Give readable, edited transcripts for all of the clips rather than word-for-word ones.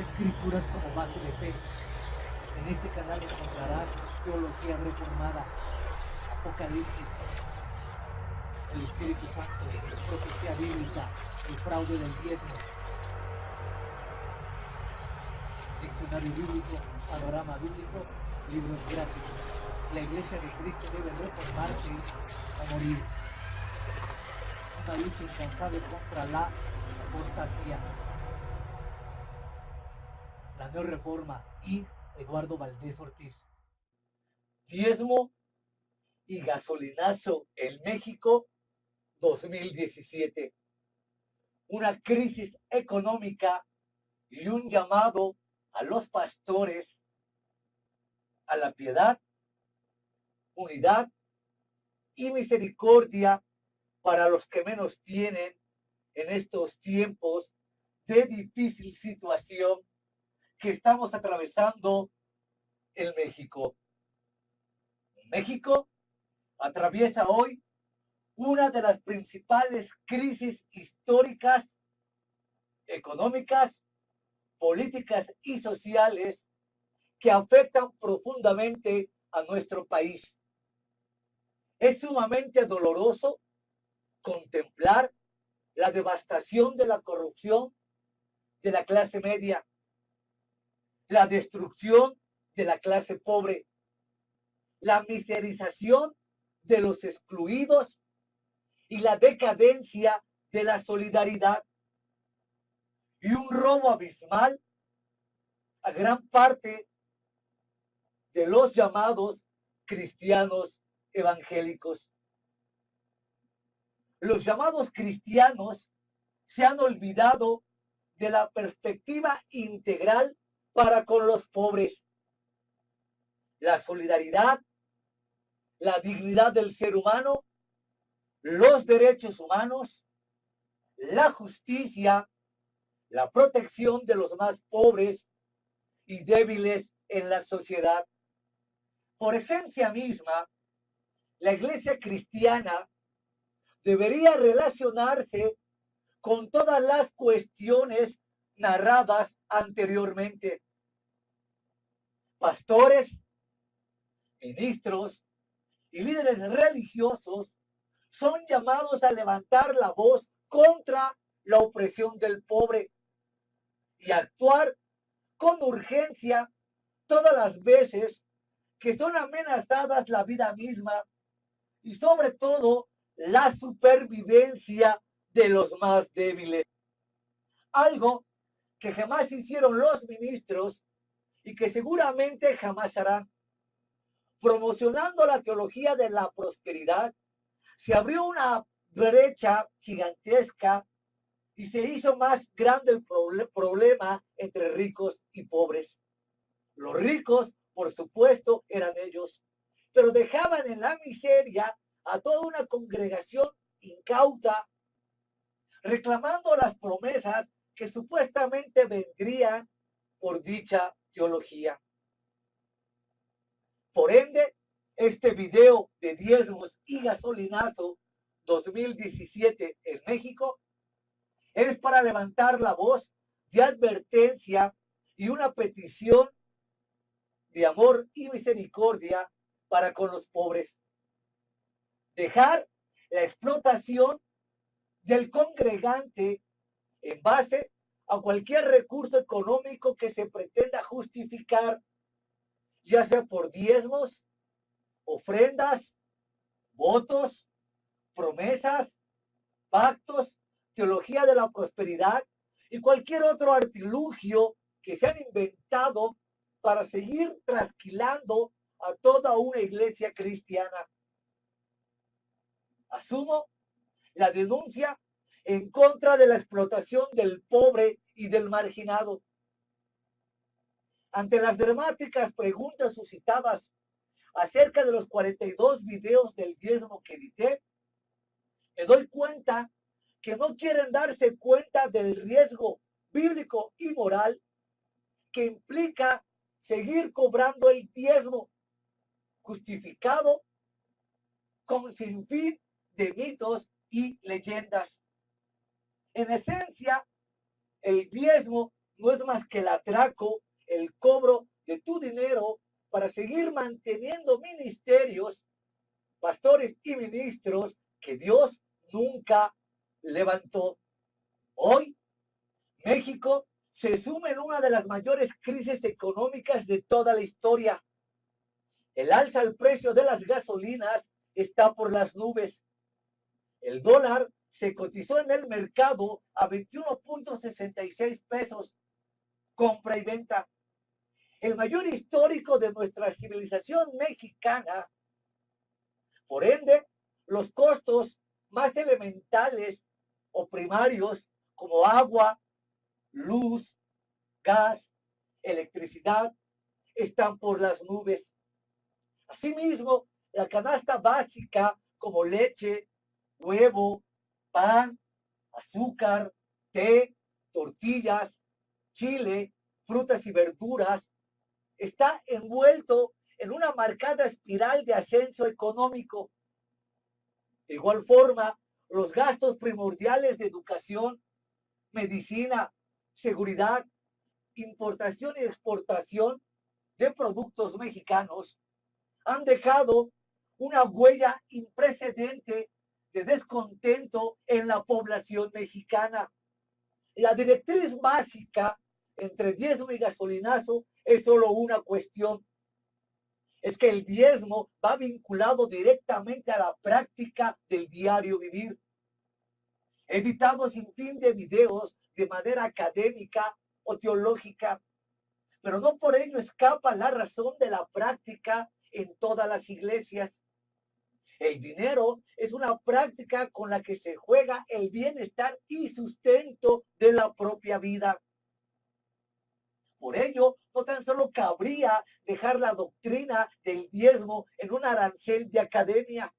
Escrituras como base de fe. En este canal encontrarás teología reformada, apocalipsis, el Espíritu Santo, profecía bíblica, el fraude del diezmo, diccionario bíblico, panorama bíblico, libros gratis. La iglesia de Cristo debe reformarse o morir. Una lucha incansable contra la apostasía. La neoreforma y Eduardo Valdés Ortiz. Diezmo y gasolinazo en México 2017. Una crisis económica y un llamado a los pastores a la piedad, unidad y misericordia para los que menos tienen en estos tiempos de difícil situación que estamos atravesando en México. México atraviesa hoy una de las principales crisis históricas, económicas, políticas y sociales que afectan profundamente a nuestro país. Es sumamente doloroso contemplar la devastación de la corrupción de la clase media, la destrucción de la clase pobre, la miserización de los excluidos y la decadencia de la solidaridad y un robo abismal a gran parte de los llamados cristianos evangélicos. Los llamados cristianos se han olvidado de la perspectiva integral para con los pobres, la solidaridad, la dignidad del ser humano, los derechos humanos, la justicia, la protección de los más pobres y débiles en la sociedad. Por esencia misma, la iglesia cristiana debería relacionarse con todas las cuestiones narradas anteriormente. Pastores, ministros y líderes religiosos son llamados a levantar la voz contra la opresión del pobre y actuar con urgencia todas las veces que son amenazadas la vida misma y sobre todo la supervivencia de los más débiles. Algo que jamás hicieron los ministros y que seguramente jamás harán. Promocionando la teología de la prosperidad, se abrió una brecha gigantesca y se hizo más grande el problema entre ricos y pobres. Los ricos, por supuesto, eran ellos, pero dejaban en la miseria a toda una congregación incauta, reclamando las promesas que supuestamente vendrían por dicha teología. Por ende, este video de diezmos y gasolinazo 2017 en México es para levantar la voz de advertencia y una petición de amor y misericordia para con los pobres. Dejar la explotación del congregante en base a cualquier recurso económico que se pretenda justificar, ya sea por diezmos, ofrendas, votos, promesas, pactos, teología de la prosperidad y cualquier otro artilugio que se han inventado para seguir trasquilando a toda una iglesia cristiana. Asumo la denuncia en contra de la explotación del pobre y del marginado. Ante las dramáticas preguntas suscitadas acerca de los 42 videos del diezmo que edité, me doy cuenta que no quieren darse cuenta del riesgo bíblico y moral que implica seguir cobrando el diezmo, justificado con sinfín de mitos y leyendas. En esencia, el diezmo no es más que el atraco, el cobro de tu dinero para seguir manteniendo ministerios, pastores y ministros que Dios nunca levantó. Hoy, México se suma en una de las mayores crisis económicas de toda la historia. El alza al precio de las gasolinas está por las nubes. El dólar se cotizó en el mercado a 21.66 pesos, compra y venta. El mayor histórico de nuestra civilización mexicana. Por ende, los costos más elementales o primarios como agua, luz, gas, electricidad, están por las nubes. Asimismo, la canasta básica como leche, huevo, pan, azúcar, té, tortillas, chile, frutas y verduras, está envuelto en una marcada espiral de ascenso económico. De igual forma, los gastos primordiales de educación, medicina, seguridad, importación y exportación de productos mexicanos han dejado una huella imprecedente de descontento en la población mexicana. La directriz básica entre diezmo y gasolinazo es solo una cuestión. Es que el diezmo va vinculado directamente a la práctica del diario vivir. He editado sin fin de videos de manera académica o teológica, pero no por ello escapa la razón de la práctica en todas las iglesias. El dinero es una práctica con la que se juega el bienestar y sustento de la propia vida. Por ello, no tan solo cabría dejar la doctrina del diezmo en un arancel de academia.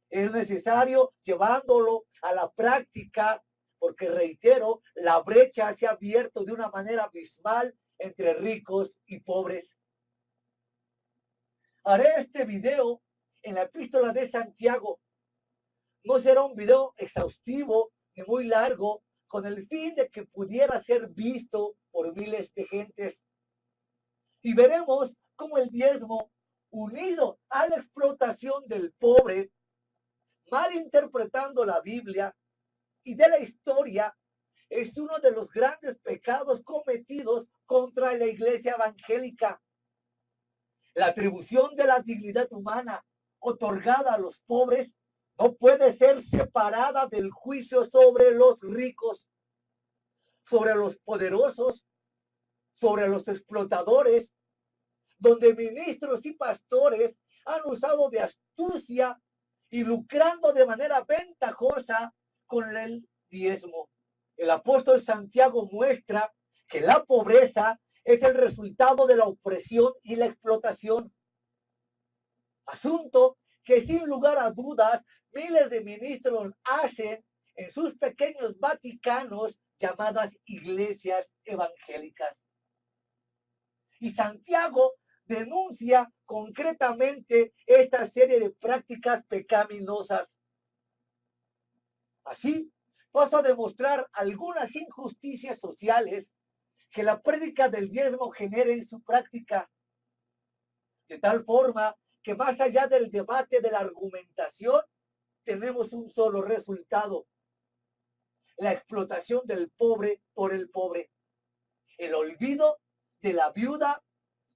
Es necesario llevándolo a la práctica, porque reitero, la brecha se ha abierto de una manera abismal entre ricos y pobres. Haré este video en la epístola de Santiago. No será un video exhaustivo ni muy largo, con el fin de que pudiera ser visto por miles de gentes. Y veremos cómo el diezmo, unido a la explotación del pobre, malinterpretando la Biblia y de la historia, es uno de los grandes pecados cometidos contra la iglesia evangélica. La atribución de la dignidad humana otorgada a los pobres no puede ser separada del juicio sobre los ricos, sobre los poderosos, sobre los explotadores, donde ministros y pastores han usado de astucia y lucrando de manera ventajosa con el diezmo. El apóstol Santiago muestra que la pobreza es el resultado de la opresión y la explotación. Asunto que sin lugar a dudas miles de ministros hacen en sus pequeños vaticanos llamadas iglesias evangélicas. Y Santiago denuncia concretamente esta serie de prácticas pecaminosas. Así, paso a demostrar algunas injusticias sociales que la prédica del diezmo genera en su práctica, de tal forma que más allá del debate de la argumentación, tenemos un solo resultado: la explotación del pobre por el pobre, el olvido de la viuda,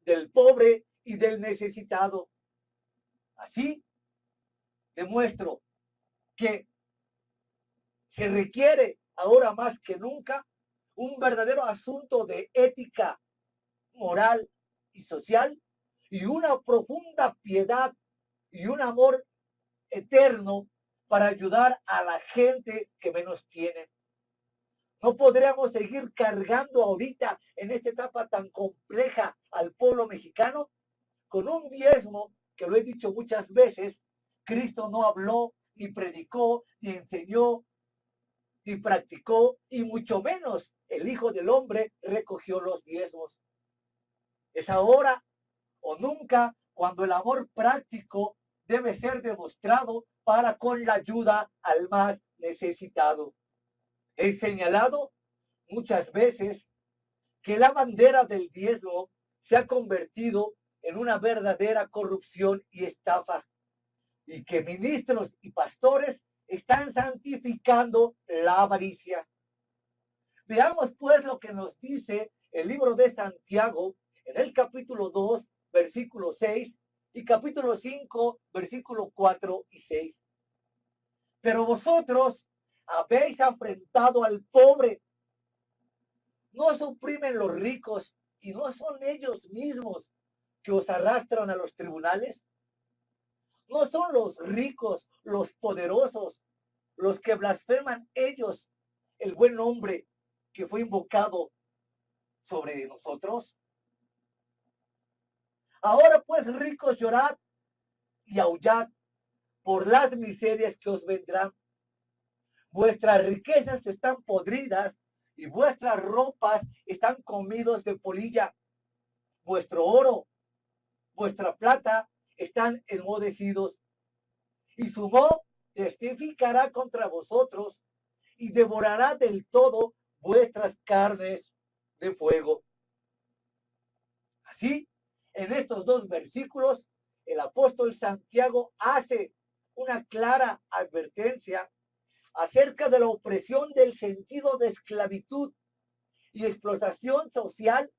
del pobre y del necesitado. Así, demuestro que se requiere ahora más que nunca un verdadero asunto de ética, moral y social, y una profunda piedad y un amor eterno para ayudar a la gente que menos tiene. No podríamos seguir cargando ahorita en esta etapa tan compleja al pueblo mexicano con un diezmo que, lo he dicho muchas veces, Cristo no habló, ni predicó, ni enseñó, ni practicó, y mucho menos el Hijo del Hombre recogió los diezmos. Es ahora o nunca cuando el amor práctico debe ser demostrado para con la ayuda al más necesitado. He señalado muchas veces que la bandera del diezmo se ha convertido en una verdadera corrupción y estafa, y que ministros y pastores están santificando la avaricia. Veamos pues lo que nos dice el libro de Santiago en el capítulo 2, versículo 6 y capítulo 5, versículo 4 y 6. Pero vosotros habéis afrentado al pobre. No os oprimen los ricos y no son ellos mismos que os arrastran a los tribunales. No son los ricos, los poderosos, los que blasfeman ellos el buen nombre que fue invocado sobre nosotros. Ahora pues, ricos, llorad y aullad por las miserias que os vendrán. Vuestras riquezas están podridas y vuestras ropas están comidos de polilla. Vuestro oro, vuestra plata están enmudecidos. Y su voz testificará contra vosotros y devorará del todo vuestras carnes de fuego. Así, en estos dos versículos, el apóstol Santiago hace una clara advertencia acerca de la opresión del sentido de esclavitud y explotación social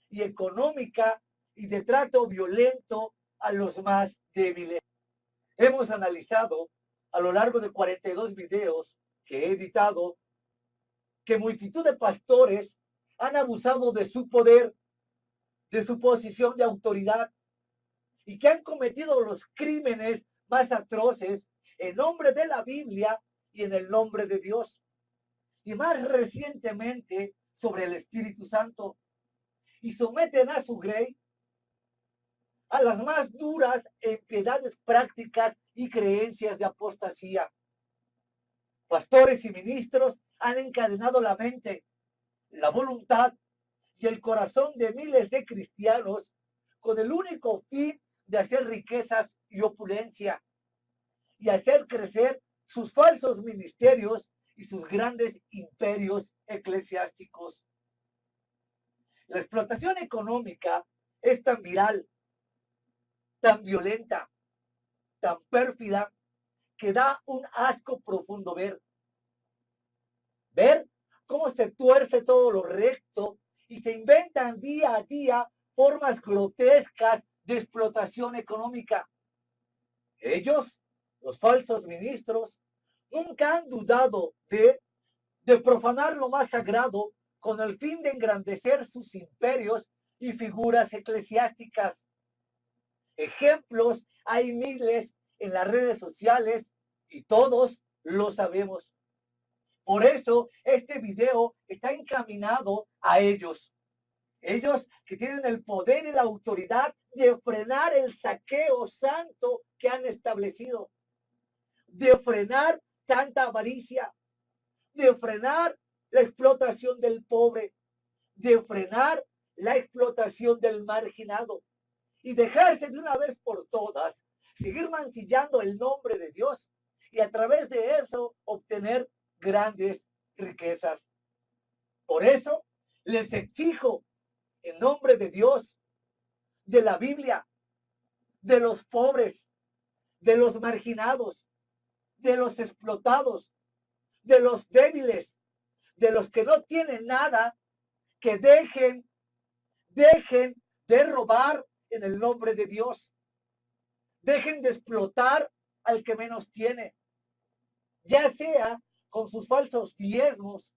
y económica y de trato violento a los más débiles. Hemos analizado a lo largo de 42 videos que he editado que multitud de pastores han abusado de su poder, de su posición de autoridad y que han cometido los crímenes más atroces en nombre de la Biblia y en el nombre de Dios. Y más recientemente sobre el Espíritu Santo. Y someten a su grey a las más duras impiedades prácticas y creencias de apostasía. Pastores y ministros han encadenado la mente, la voluntad y el corazón de miles de cristianos con el único fin de hacer riquezas y opulencia y hacer crecer sus falsos ministerios y sus grandes imperios eclesiásticos. La explotación económica es tan viral, tan violenta, tan pérfida, que da un asco profundo ver. Ver cómo se tuerce todo lo recto y se inventan día a día formas grotescas de explotación económica. Ellos, los falsos ministros, nunca han dudado de profanar lo más sagrado con el fin de engrandecer sus imperios y figuras eclesiásticas. Ejemplos hay miles en las redes sociales y todos lo sabemos. Por eso este video está encaminado a ellos. Ellos que tienen el poder y la autoridad de frenar el saqueo santo que han establecido, de frenar tanta avaricia, de frenar la explotación del pobre, de frenar la explotación del marginado y dejarse de una vez por todas seguir mancillando el nombre de Dios y a través de eso obtener grandes riquezas. Por eso les exijo en nombre de Dios, de la Biblia, de los pobres, de los marginados, de los explotados, de los débiles, de los que no tienen nada, que dejen de robar en el nombre de Dios. Dejen de explotar al que menos tiene, ya sea con sus falsos diezmos,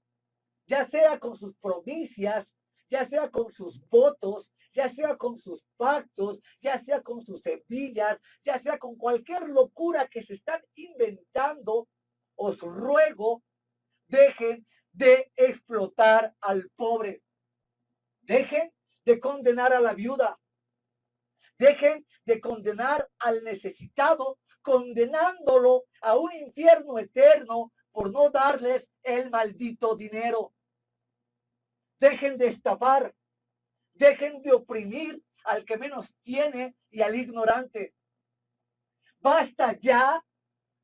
ya sea con sus promesas, ya sea con sus votos, ya sea con sus pactos, ya sea con sus semillas, ya sea con cualquier locura que se están inventando. Os ruego, dejen de explotar al pobre. Dejen de condenar a la viuda. Dejen de condenar al necesitado, condenándolo a un infierno eterno por no darles el maldito dinero. Dejen de estafar. Dejen de oprimir al que menos tiene y al ignorante. Basta ya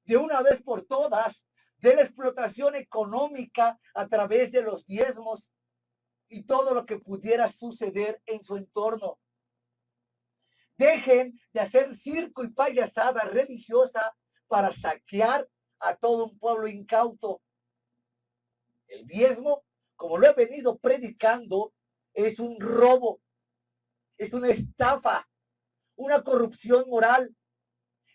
de una vez por todas de la explotación económica a través de los diezmos y todo lo que pudiera suceder en su entorno. Dejen de hacer circo y payasada religiosa para saquear a todo un pueblo incauto. El diezmo, como lo he venido predicando, es un robo, es una estafa, una corrupción moral.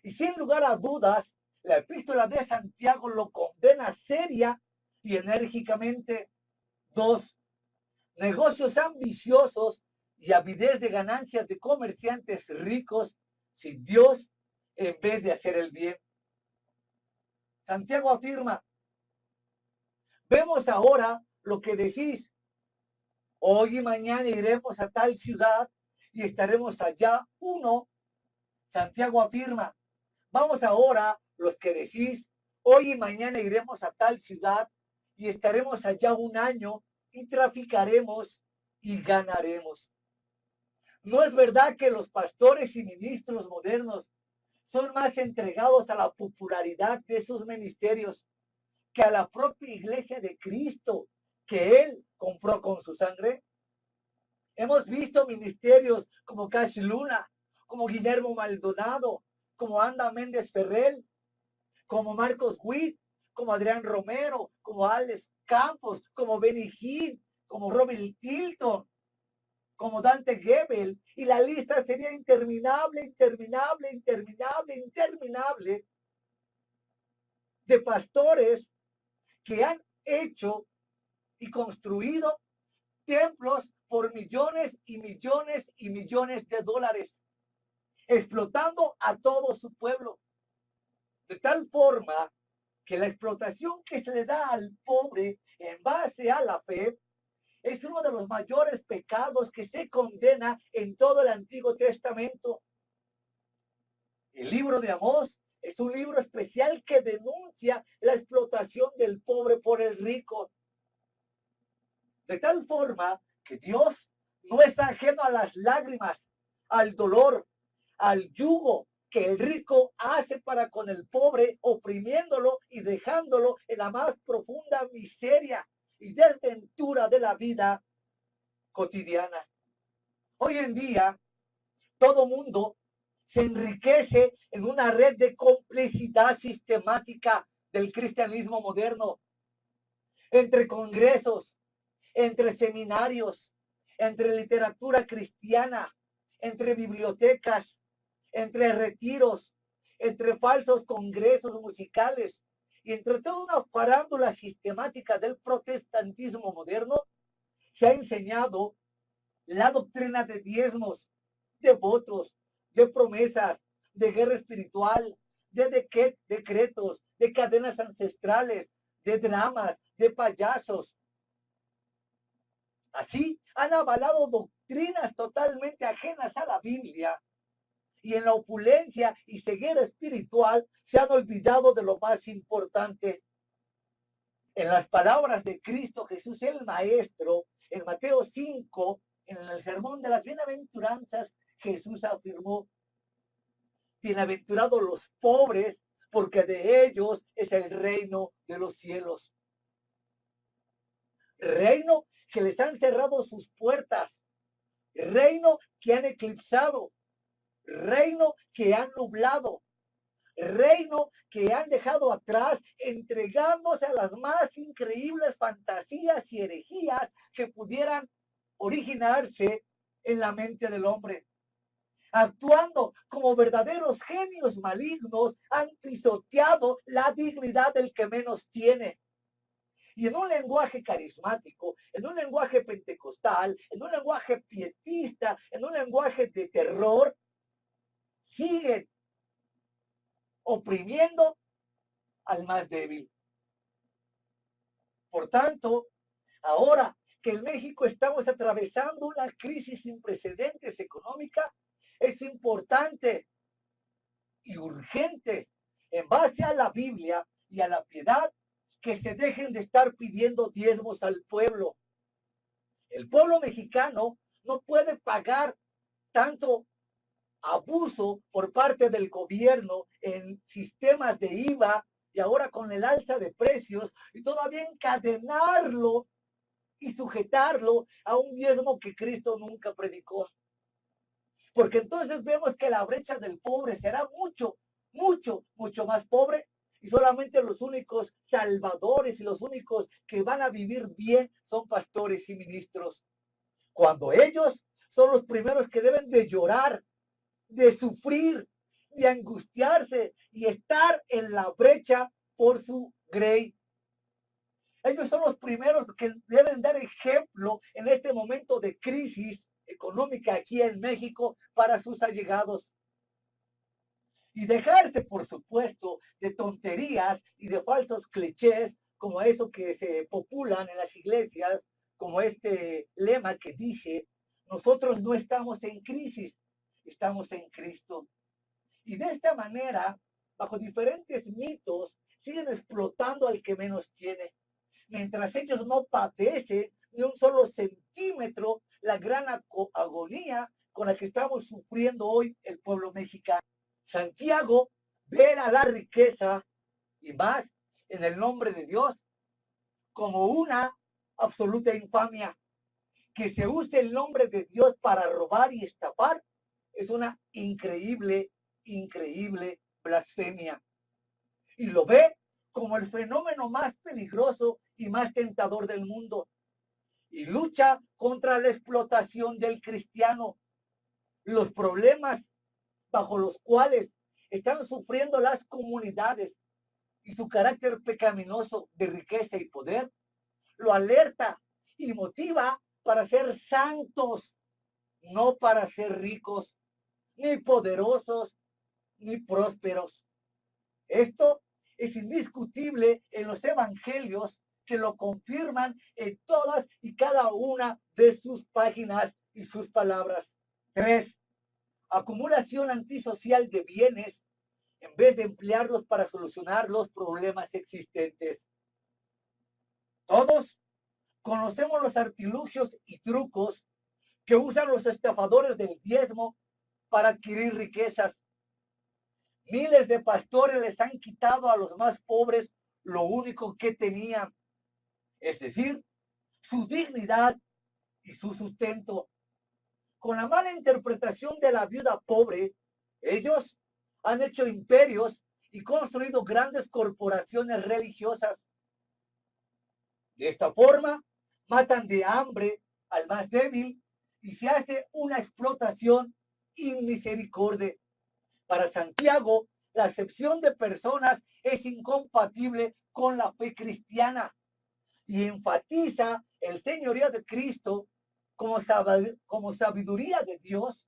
Y sin lugar a dudas, la epístola de Santiago lo condena seria y enérgicamente. 2. Negocios ambiciosos y avidez de ganancias de comerciantes ricos sin Dios en vez de hacer el bien. Santiago afirma, vemos ahora lo que decís. Hoy y mañana iremos a tal ciudad y estaremos allá. 1. Santiago afirma, vamos ahora los que decís, hoy y mañana iremos a tal ciudad y estaremos allá un año y traficaremos y ganaremos. ¿No es verdad que los pastores y ministros modernos son más entregados a la popularidad de sus ministerios que a la propia iglesia de Cristo que Él compró con su sangre? Hemos visto ministerios como Cash Luna, como Guillermo Maldonado, como Anda Méndez Ferrell, como Marcos Witt, como Adrián Romero, como Alex Campos, como Benny Hinn, como Robin Tilton, como Dante Gebel, y la lista sería interminable, interminable, interminable, interminable, de pastores que han hecho y construido templos por millones y millones y millones de dólares, explotando a todo su pueblo, de tal forma que la explotación que se le da al pobre en base a la fe es uno de los mayores pecados que se condena en todo el Antiguo Testamento. El libro de Amós es un libro especial que denuncia la explotación del pobre por el rico. De tal forma que Dios no es ajeno a las lágrimas, al dolor, al yugo que el rico hace para con el pobre, oprimiéndolo y dejándolo en la más profunda miseria y desventura de la vida cotidiana. Hoy en día, todo mundo se enriquece en una red de complicidad sistemática del cristianismo moderno, entre congresos, entre seminarios, entre literatura cristiana, entre bibliotecas, entre retiros, entre falsos congresos musicales y entre toda una farándula sistemática del protestantismo moderno, se ha enseñado la doctrina de diezmos, de votos, de promesas, de guerra espiritual, de decretos, de cadenas ancestrales, de dramas, de payasos. Así han avalado doctrinas totalmente ajenas a la Biblia y en la opulencia y ceguera espiritual se han olvidado de lo más importante. En las palabras de Cristo Jesús el Maestro, en Mateo 5, en el sermón de las bienaventuranzas, Jesús afirmó, bienaventurados los pobres, porque de ellos es el reino de los cielos. Reino que les han cerrado sus puertas, reino que han eclipsado, reino que han nublado, reino que han dejado atrás, entregándose a las más increíbles fantasías y herejías que pudieran originarse en la mente del hombre. Actuando como verdaderos genios malignos, han pisoteado la dignidad del que menos tiene. Y en un lenguaje carismático, en un lenguaje pentecostal, en un lenguaje pietista, en un lenguaje de terror, siguen oprimiendo al más débil. Por tanto, ahora que en México estamos atravesando una crisis sin precedentes económica, es importante y urgente, en base a la Biblia y a la piedad, que se dejen de estar pidiendo diezmos al pueblo. El pueblo mexicano no puede pagar tanto abuso por parte del gobierno en sistemas de IVA y ahora con el alza de precios y todavía encadenarlo y sujetarlo a un diezmo que Cristo nunca predicó. Porque entonces vemos que la brecha del pobre será mucho más pobre, y solamente los únicos salvadores y los únicos que van a vivir bien son pastores y ministros. Cuando ellos son los primeros que deben de llorar, de sufrir, de angustiarse y estar en la brecha por su grey. Ellos son los primeros que deben dar ejemplo en este momento de crisis económica aquí en México para sus allegados. Y dejarse, por supuesto, de tonterías y de falsos clichés como eso que se populan en las iglesias, como este lema que dice, nosotros no estamos en crisis, estamos en Cristo. Y de esta manera, bajo diferentes mitos, siguen explotando al que menos tiene, mientras ellos no padecen ni un solo centímetro la gran agonía con la que estamos sufriendo hoy el pueblo mexicano. Santiago ve a la riqueza y más en el nombre de Dios como una absoluta infamia. Que se use el nombre de Dios para robar y estafar es una increíble blasfemia. Y lo ve como el fenómeno más peligroso y más tentador del mundo. Y lucha contra la explotación del cristiano. Los problemas bajo los cuales están sufriendo las comunidades y su carácter pecaminoso de riqueza y poder, lo alerta y motiva para ser santos, no para ser ricos, ni poderosos, ni prósperos. Esto es indiscutible en los evangelios que lo confirman en todas y cada una de sus páginas y sus palabras. 3. Acumulación antisocial de bienes en vez de emplearlos para solucionar los problemas existentes. Todos conocemos los artilugios y trucos que usan los estafadores del diezmo para adquirir riquezas. Miles de pastores les han quitado a los más pobres lo único que tenían, es decir, su dignidad y su sustento. Con la mala interpretación de la viuda pobre, ellos han hecho imperios y construido grandes corporaciones religiosas. De esta forma, matan de hambre al más débil y se hace una explotación inmisericordia. Para Santiago, la acepción de personas es incompatible con la fe cristiana y enfatiza el señorío de Cristo como sabiduría de Dios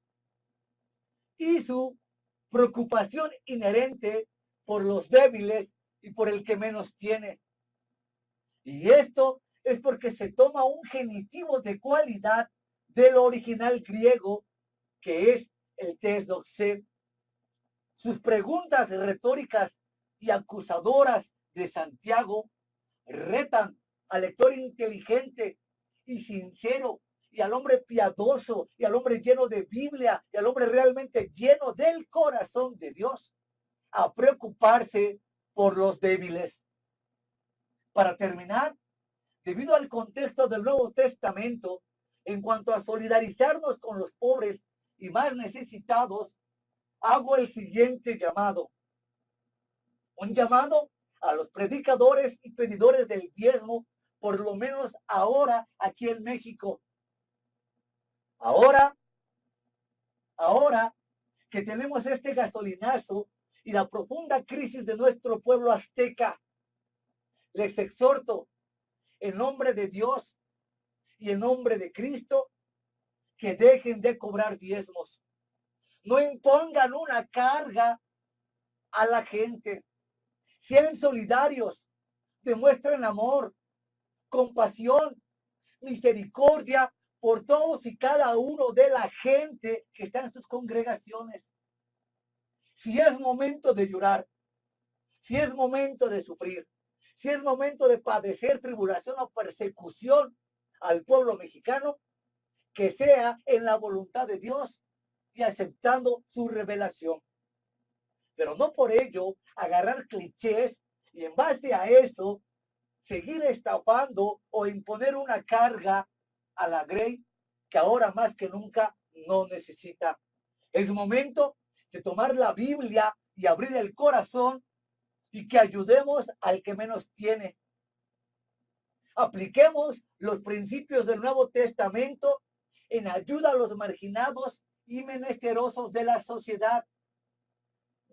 y su preocupación inherente por los débiles y por el que menos tiene. Y esto es porque se toma un genitivo de cualidad del original griego, que es el tes doxe. Sus preguntas retóricas y acusadoras de Santiago retan al lector inteligente y sincero y al hombre piadoso y al hombre lleno de Biblia y al hombre realmente lleno del corazón de Dios a preocuparse por los débiles. Para terminar, debido al contexto del Nuevo Testamento, en cuanto a solidarizarnos con los pobres y más necesitados, hago el siguiente llamado. Un llamado a los predicadores y pedidores del diezmo, por lo menos ahora aquí en México. Ahora que tenemos este gasolinazo y la profunda crisis de nuestro pueblo azteca, les exhorto en nombre de Dios y en nombre de Cristo que dejen de cobrar diezmos. No impongan una carga a la gente. Sean solidarios, demuestren amor, compasión, misericordia por todos y cada uno de la gente que está en sus congregaciones. Si es momento de llorar, si es momento de sufrir, si es momento de padecer tribulación o persecución al pueblo mexicano, que sea en la voluntad de Dios y aceptando su revelación. Pero no por ello agarrar clichés y en base a eso seguir estafando o imponer una carga a la Grey que ahora más que nunca no necesita. Es momento de tomar la Biblia y abrir el corazón y que ayudemos al que menos tiene. Apliquemos los principios del Nuevo Testamento en ayuda a los marginados y menesterosos de la sociedad.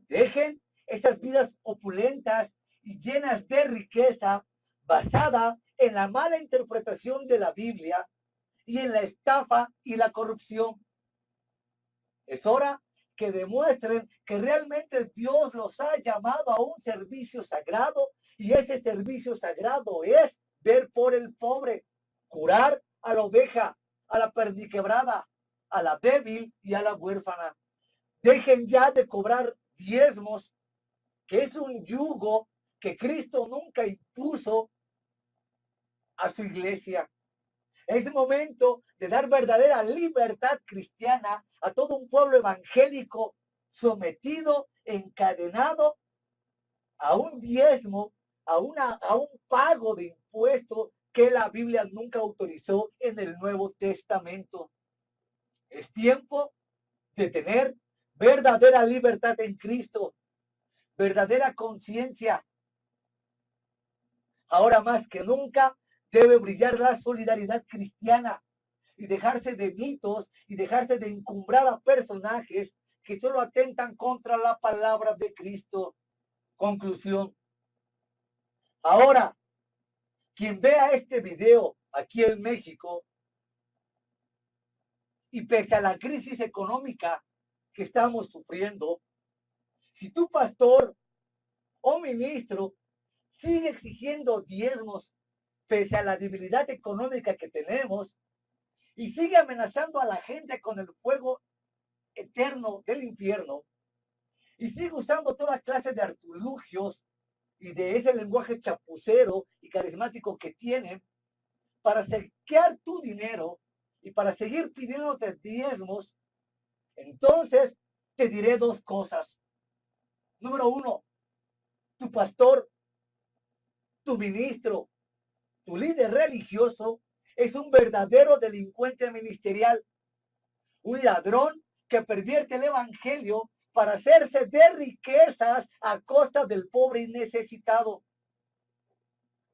Dejen estas vidas opulentas y llenas de riqueza basada en la mala interpretación de la Biblia y en la estafa y la corrupción. Es hora que demuestren que realmente Dios los ha llamado a un servicio sagrado y ese servicio sagrado es ver por el pobre, curar a la oveja, a la perniquebrada, a la débil y a la huérfana. Dejen ya de cobrar diezmos, que es un yugo que Cristo nunca impuso a su iglesia. Es momento de dar verdadera libertad cristiana a todo un pueblo evangélico sometido, encadenado a un diezmo, a un pago de impuestos que la Biblia nunca autorizó en el Nuevo Testamento. Es tiempo de tener verdadera libertad en Cristo, verdadera conciencia. Ahora más que nunca debe brillar la solidaridad cristiana y dejarse de mitos y dejarse de encumbrar a personajes que solo atentan contra la palabra de Cristo. Conclusión. Ahora, quien vea este video aquí en México y pese a la crisis económica que estamos sufriendo, si tu pastor o ministro sigue exigiendo diezmos pese a la debilidad económica que tenemos y sigue amenazando a la gente con el fuego eterno del infierno y sigue usando toda clase de artilugios y de ese lenguaje chapucero y carismático que tienen para saquear tu dinero y para seguir pidiéndote diezmos, entonces te diré dos cosas. Número uno, tu pastor, tu ministro, tu líder religioso es un verdadero delincuente ministerial, un ladrón que pervierte el evangelio para hacerse de riquezas a costa del pobre y necesitado.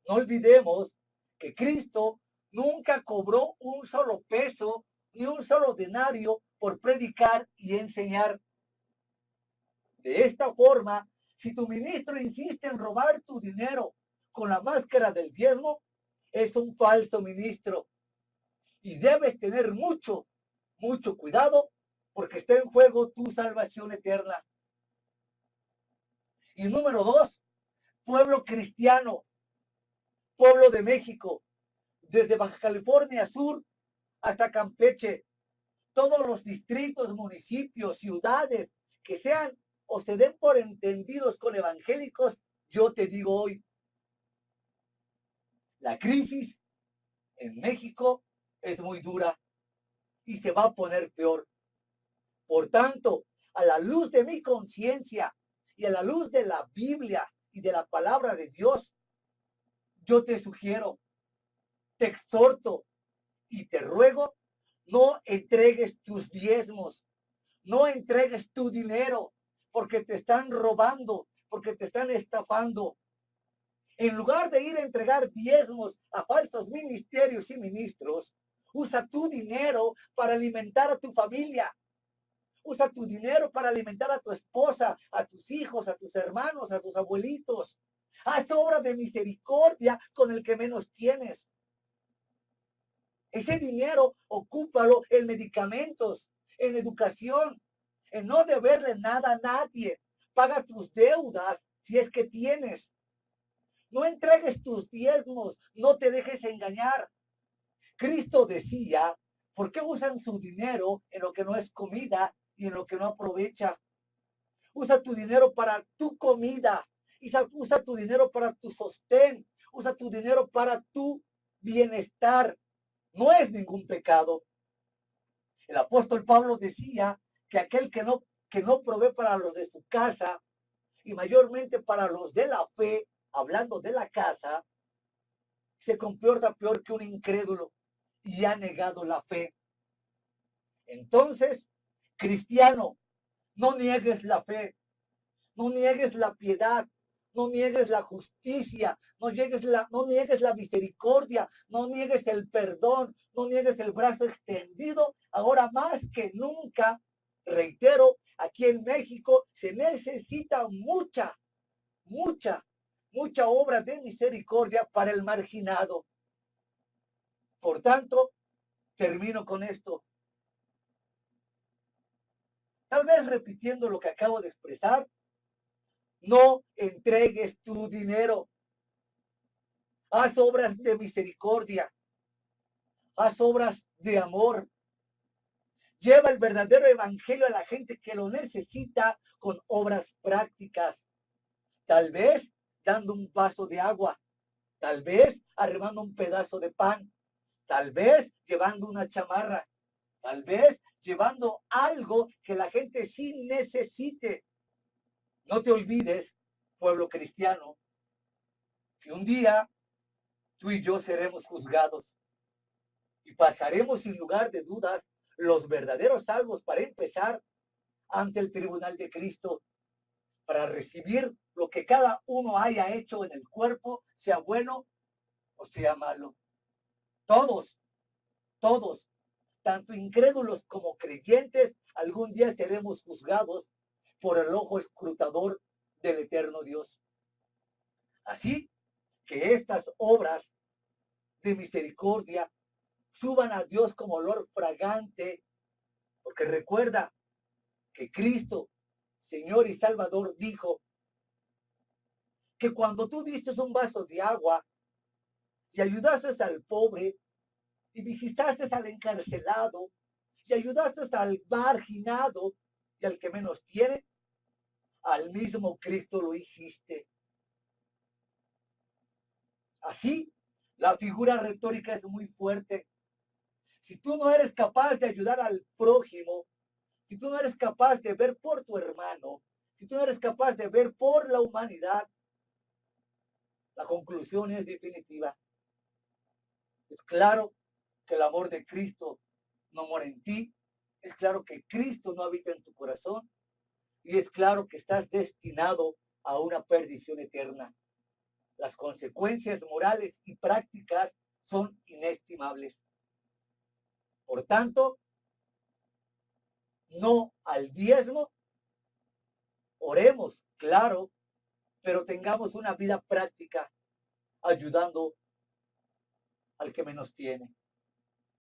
No olvidemos que Cristo nunca cobró un solo peso ni un solo denario por predicar y enseñar. De esta forma, si tu ministro insiste en robar tu dinero con la máscara del diezmo, es un falso ministro. Y debes tener mucho, mucho cuidado porque está en juego tu salvación eterna. Y número dos, pueblo cristiano, pueblo de México, desde Baja California Sur hasta Campeche, todos los distritos, municipios, ciudades que sean o se den por entendidos con evangélicos, yo te digo hoy, la crisis en México es muy dura y se va a poner peor. Por tanto, a la luz de mi conciencia y a la luz de la Biblia y de la palabra de Dios, yo te sugiero, te exhorto y te ruego, no entregues tus diezmos, no entregues tu dinero, porque te están robando, porque te están estafando. En lugar de ir a entregar diezmos a falsos ministerios y ministros, usa tu dinero para alimentar a tu familia. Usa tu dinero para alimentar a tu esposa, a tus hijos, a tus hermanos, a tus abuelitos. Haz obra de misericordia con el que menos tienes. Ese dinero ocúpalo en medicamentos, en educación, en no deberle nada a nadie. Paga tus deudas si es que tienes. No entregues tus diezmos, no te dejes engañar. Cristo decía, ¿por qué usan su dinero en lo que no es comida y en lo que no aprovecha? Usa tu dinero para tu comida, usa tu dinero para tu sostén, usa tu dinero para tu bienestar. No es ningún pecado. El apóstol Pablo decía que aquel que no provee para los de su casa y mayormente para los de la fe, hablando de la casa, se comporta peor que un incrédulo y ha negado la fe. Entonces, cristiano, no niegues la fe, no niegues la piedad, no niegues la justicia, no niegues la misericordia, no niegues el perdón, no niegues el brazo extendido. Ahora más que nunca, reitero, aquí en México se necesita mucha obra de misericordia para el marginado. Por tanto, termino con esto. Tal vez repitiendo lo que acabo de expresar, no entregues tu dinero. Haz obras de misericordia. Haz obras de amor. Lleva el verdadero evangelio a la gente que lo necesita con obras prácticas. Tal vez dando un vaso de agua. Tal vez arrebando un pedazo de pan. Tal vez llevando una chamarra. Tal vez llevando algo que la gente sí necesite. No te olvides, pueblo cristiano, que un día tú y yo seremos juzgados y pasaremos sin lugar de dudas los verdaderos salvos para empezar ante el tribunal de Cristo para recibir lo que cada uno haya hecho en el cuerpo, sea bueno o sea malo. Todos, todos, tanto incrédulos como creyentes, algún día seremos juzgados por el ojo escrutador del eterno Dios. Así que estas obras de misericordia suban a Dios como olor fragante, porque recuerda que Cristo, Señor y Salvador, dijo que cuando tú diste un vaso de agua y ayudaste al pobre y visitaste al encarcelado y ayudaste al marginado y al que menos tiene, al mismo Cristo lo hiciste. Así, la figura retórica es muy fuerte. Si tú no eres capaz de ayudar al prójimo, si tú no eres capaz de ver por tu hermano, si tú no eres capaz de ver por la humanidad, la conclusión es definitiva. Es claro que el amor de Cristo no mora en ti, es claro que Cristo no habita en tu corazón y es claro que estás destinado a una perdición eterna. Las consecuencias morales y prácticas son inestimables. Por tanto, no al diezmo, oremos, claro, pero tengamos una vida práctica ayudando al que menos tiene.